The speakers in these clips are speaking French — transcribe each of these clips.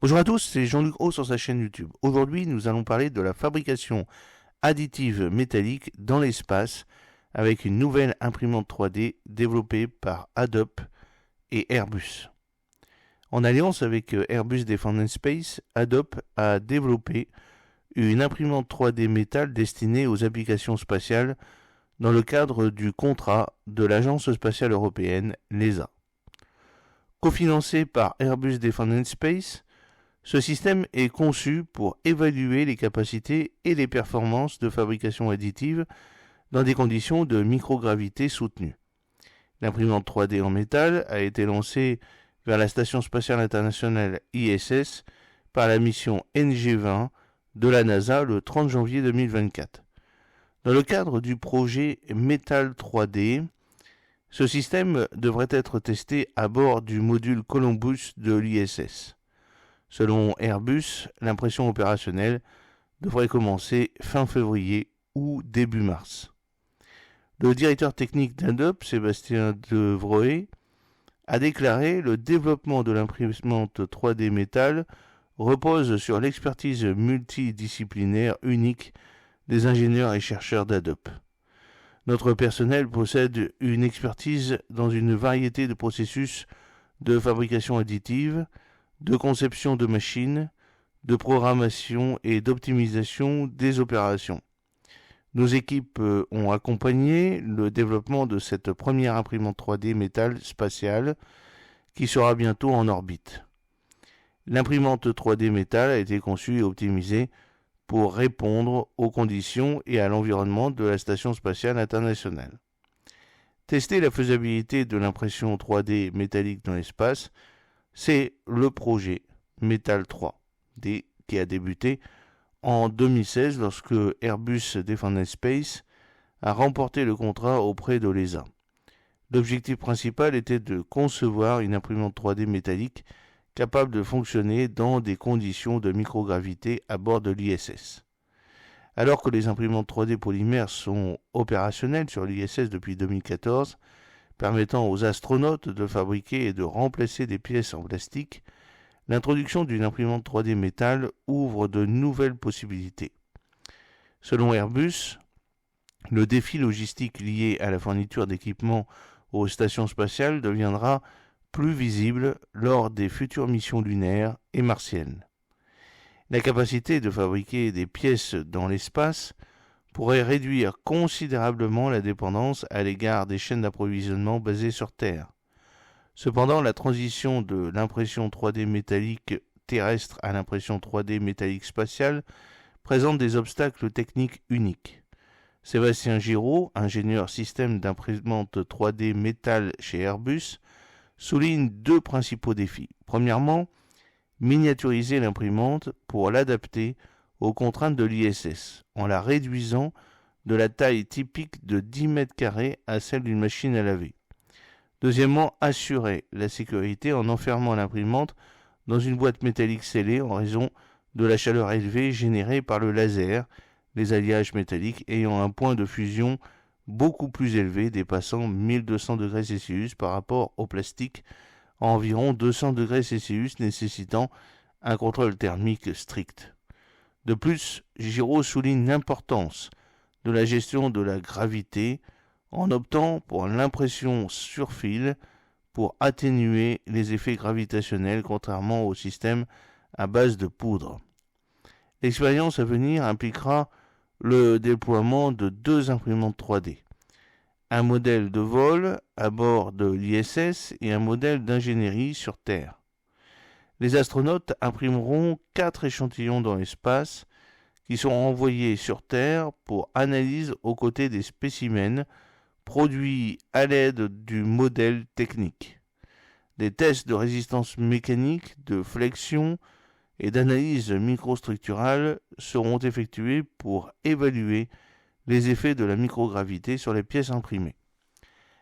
Bonjour à tous, c'est Jean-Luc Haut sur sa chaîne YouTube. Aujourd'hui, nous allons parler de la fabrication additive métallique dans l'espace avec une nouvelle imprimante 3D développée par Adobe et Airbus. En alliance avec Airbus Defence Space, Adobe a développé une imprimante 3D métal destinée aux applications spatiales dans le cadre du contrat de l'Agence spatiale européenne, l'ESA. Cofinancé par Airbus Defence Space, ce système est conçu pour évaluer les capacités et les performances de fabrication additive dans des conditions de microgravité soutenues. L'imprimante 3D en métal a été lancée vers la Station spatiale internationale ISS par la mission NG-20 de la NASA le 30 janvier 2024. Dans le cadre du projet Metal 3D, ce système devrait être testé à bord du module Columbus de l'ISS. Selon Airbus, l'impression opérationnelle devrait commencer fin février ou début mars. Le directeur technique d'Adobe, Sébastien Devroé, a déclaré: le développement de l'imprimante 3D métal repose sur l'expertise multidisciplinaire unique des ingénieurs et chercheurs d'Adobe. Notre personnel possède une expertise dans une variété de processus de fabrication additive, de conception de machines, de programmation et d'optimisation des opérations. Nos équipes ont accompagné le développement de cette première imprimante 3D métal spatiale qui sera bientôt en orbite. L'imprimante 3D métal a été conçue et optimisée pour répondre aux conditions et à l'environnement de la Station spatiale internationale. Tester la faisabilité de l'impression 3D métallique dans l'espace, c'est le projet Metal 3D qui a débuté en 2016 lorsque Airbus Defence Space a remporté le contrat auprès de l'ESA. L'objectif principal était de concevoir une imprimante 3D métallique capable de fonctionner dans des conditions de microgravité à bord de l'ISS. Alors que les imprimantes 3D polymères sont opérationnelles sur l'ISS depuis 2014, permettant aux astronautes de fabriquer et de remplacer des pièces en plastique, l'introduction d'une imprimante 3D métal ouvre de nouvelles possibilités. Selon Airbus, le défi logistique lié à la fourniture d'équipements aux stations spatiales deviendra plus visible lors des futures missions lunaires et martiennes. La capacité de fabriquer des pièces dans l'espace pourrait réduire considérablement la dépendance à l'égard des chaînes d'approvisionnement basées sur Terre. Cependant, la transition de l'impression 3D métallique terrestre à l'impression 3D métallique spatiale présente des obstacles techniques uniques. Sébastien Giraud, ingénieur système d'imprimante 3D métal chez Airbus, souligne deux principaux défis. Premièrement, miniaturiser l'imprimante pour l'adapter aux contraintes de l'ISS, en la réduisant de la taille typique de 10 mètres carrés à celle d'une machine à laver. Deuxièmement, assurer la sécurité en enfermant l'imprimante dans une boîte métallique scellée en raison de la chaleur élevée générée par le laser, les alliages métalliques ayant un point de fusion beaucoup plus élevé, dépassant 1200 degrés Celsius par rapport au plastique à environ 200 degrés Celsius, nécessitant un contrôle thermique strict. De plus, Giraud souligne l'importance de la gestion de la gravité en optant pour l'impression sur fil pour atténuer les effets gravitationnels contrairement au système à base de poudre. L'expérience à venir impliquera le déploiement de deux imprimantes 3D, un modèle de vol à bord de l'ISS et un modèle d'ingénierie sur Terre. Les astronautes imprimeront 4 échantillons dans l'espace qui seront envoyés sur Terre pour analyse aux côtés des spécimens produits à l'aide du modèle technique. Des tests de résistance mécanique, de flexion et d'analyse microstructurale seront effectués pour évaluer les effets de la microgravité sur les pièces imprimées.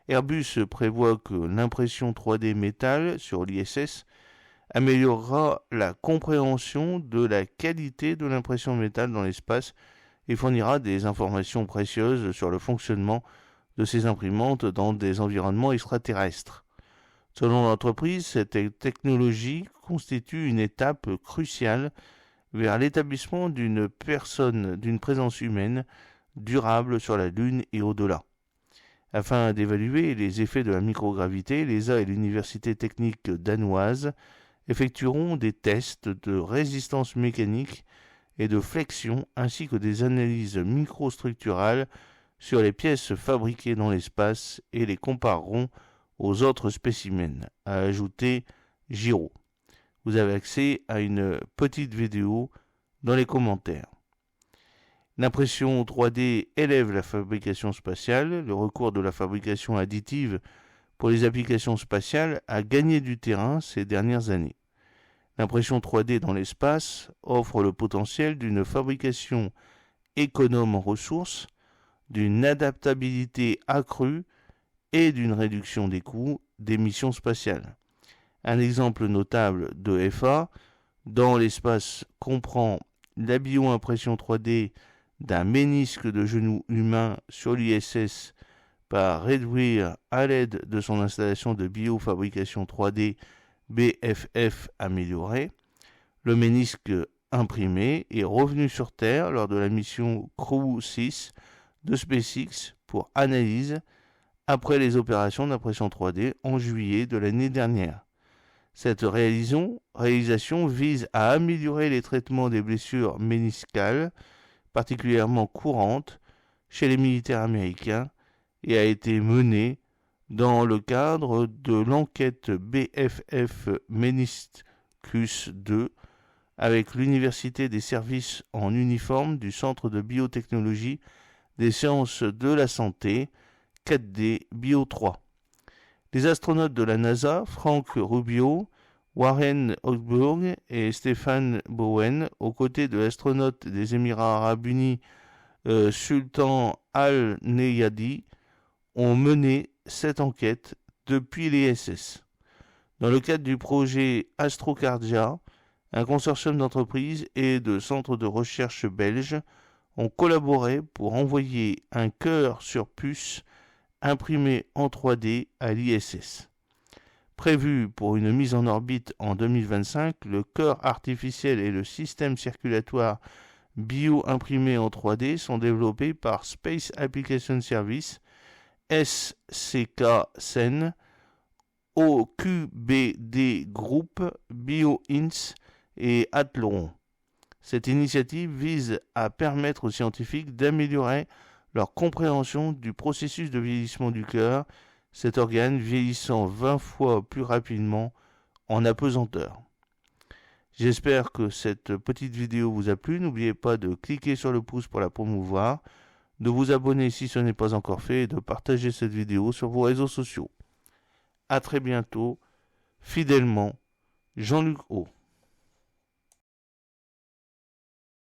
Airbus prévoit que l'impression 3D métal sur l'ISS améliorera la compréhension de la qualité de l'impression métal dans l'espace et fournira des informations précieuses sur le fonctionnement de ces imprimantes dans des environnements extraterrestres. Selon l'entreprise, cette technologie constitue une étape cruciale vers l'établissement d'une présence humaine durable sur la Lune et au-delà. Afin d'évaluer les effets de la microgravité, l'ESA et l'Université technique danoise effectueront des tests de résistance mécanique et de flexion ainsi que des analyses microstructurales sur les pièces fabriquées dans l'espace et les compareront aux autres spécimens, a ajouté Giraud. Vous avez accès à une petite vidéo dans les commentaires. L'impression 3D élève la fabrication spatiale. Le recours de la fabrication additive pour les applications spatiales a gagné du terrain ces dernières années. L'impression 3D dans l'espace offre le potentiel d'une fabrication économe en ressources, d'une adaptabilité accrue et d'une réduction des coûts des missions spatiales. Un exemple notable de FA dans l'espace comprend la bio-impression 3D d'un ménisque de genou humain sur l'ISS par Redweir à l'aide de son installation de biofabrication 3D BFF améliorée. Le ménisque imprimé est revenu sur Terre lors de la mission Crew 6 de SpaceX pour analyse après les opérations d'impression 3D en juillet de l'année dernière. Cette réalisation vise à améliorer les traitements des blessures méniscales particulièrement courantes chez les militaires américains et a été menée dans le cadre de l'enquête BFF Meniscus 2 avec l'Université des services en uniforme du Centre de biotechnologie des sciences de la santé 4D Bio 3. Les astronautes de la NASA, Frank Rubio, Warren Hochberg et Stephen Bowen, aux côtés de l'astronaute des Émirats arabes unis Sultan Al-Neyadi, ont mené cette enquête depuis l'ISS. Dans le cadre du projet Astrocardia, un consortium d'entreprises et de centres de recherche belges ont collaboré pour envoyer un cœur sur puce imprimé en 3D à l'ISS. Prévu pour une mise en orbite en 2025, le cœur artificiel et le système circulatoire bio-imprimé en 3D sont développés par Space Application Service, SCK-SEN, OQBD Group, BioInts et Athlon. Cette initiative vise à permettre aux scientifiques d'améliorer leur compréhension du processus de vieillissement du cœur, cet organe vieillissant 20 fois plus rapidement en apesanteur. J'espère que cette petite vidéo vous a plu. N'oubliez pas de cliquer sur le pouce pour la promouvoir, de vous abonner si ce n'est pas encore fait et de partager cette vidéo sur vos réseaux sociaux. À très bientôt, fidèlement, Jean-Luc O.